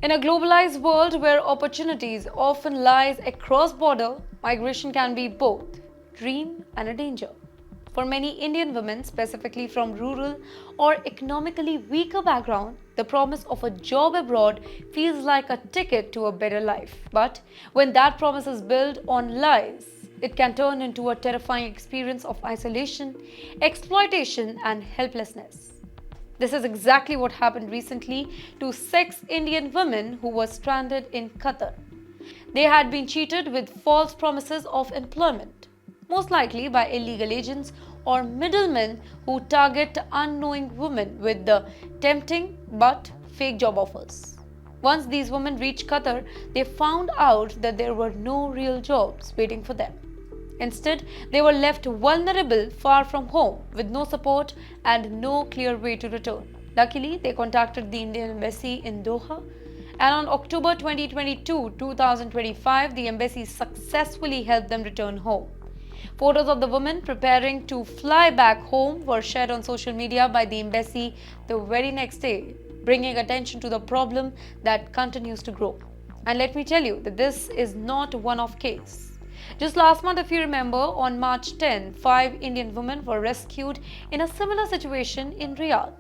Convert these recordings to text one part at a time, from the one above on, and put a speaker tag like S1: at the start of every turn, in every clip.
S1: In a globalized world where opportunities often lies across border, migration can be both dream and a danger. For many Indian women, specifically from rural or economically weaker background, the promise of a job abroad feels like a ticket to a better life. But when that promise is built on lies, it can turn into a terrifying experience of isolation, exploitation, and helplessness. This is exactly what happened recently to 6 Indian women who were stranded in Qatar. They had been cheated with false promises of employment, most likely by illegal agents or middlemen who target unknowing women with the tempting but fake job offers. Once these women reached Qatar, they found out that there were no real jobs waiting for them. Instead, they were left vulnerable far from home with no support and no clear way to return. Luckily, they contacted the Indian Embassy in Doha, and on October 2025, the embassy successfully helped them return home. Photos of the women preparing to fly back home were shared on social media by the embassy the very next day, bringing attention to the problem that continues to grow. And let me tell you that this is not a one-off case. Just last month, if you remember, on March 10, 5 Indian women were rescued in a similar situation in Riyadh.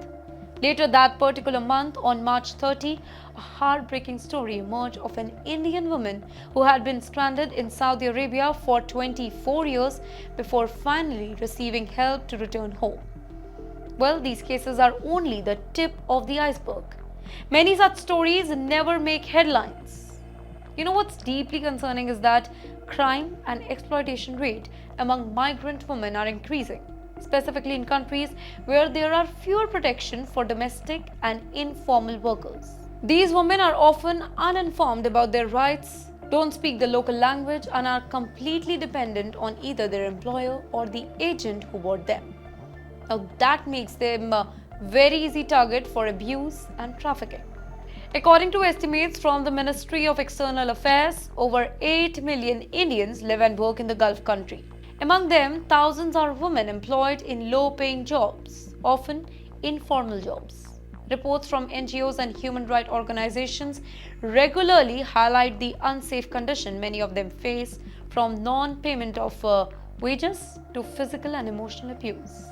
S1: Later that particular month, on March 30, a heartbreaking story emerged of an Indian woman who had been stranded in Saudi Arabia for 24 years before finally receiving help to return home. Well, these cases are only the tip of the iceberg. Many such stories never make headlines. You know what's deeply concerning is that crime and exploitation rate among migrant women are increasing, specifically in countries where there are fewer protection for domestic and informal workers. These women are often uninformed about their rights, don't speak the local language, and are completely dependent on either their employer or the agent who bought them. Now that makes them a very easy target for abuse and trafficking. According to estimates from the Ministry of External Affairs, over 8 million Indians live and work in the Gulf country. Among them, thousands are women employed in low-paying jobs, often informal jobs. Reports from NGOs and human rights organizations regularly highlight the unsafe condition many of them face, from non-payment of wages to physical and emotional abuse.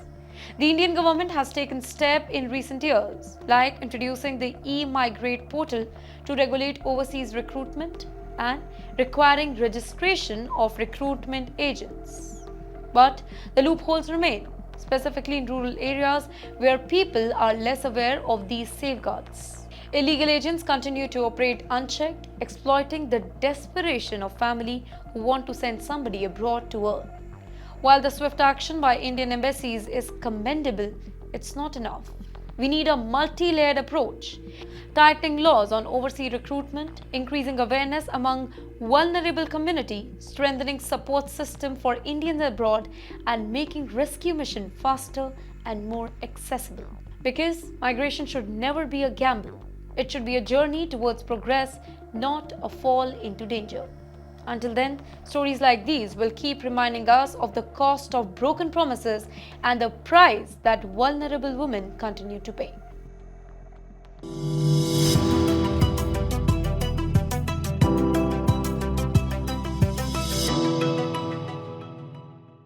S1: The Indian government has taken steps in recent years, like introducing the e-migrate portal to regulate overseas recruitment and requiring registration of recruitment agents. But the loopholes remain, specifically in rural areas where people are less aware of these safeguards. Illegal agents continue to operate unchecked, exploiting the desperation of families who want to send somebody abroad to earn. While the swift action by Indian embassies is commendable, it's not enough. We need a multi-layered approach, tightening laws on overseas recruitment, increasing awareness among vulnerable communities, strengthening support system for Indians abroad, and making rescue mission faster and more accessible. Because migration should never be a gamble. It should be a journey towards progress, not a fall into danger. Until then, stories like these will keep reminding us of the cost of broken promises and the price that vulnerable women continue to pay.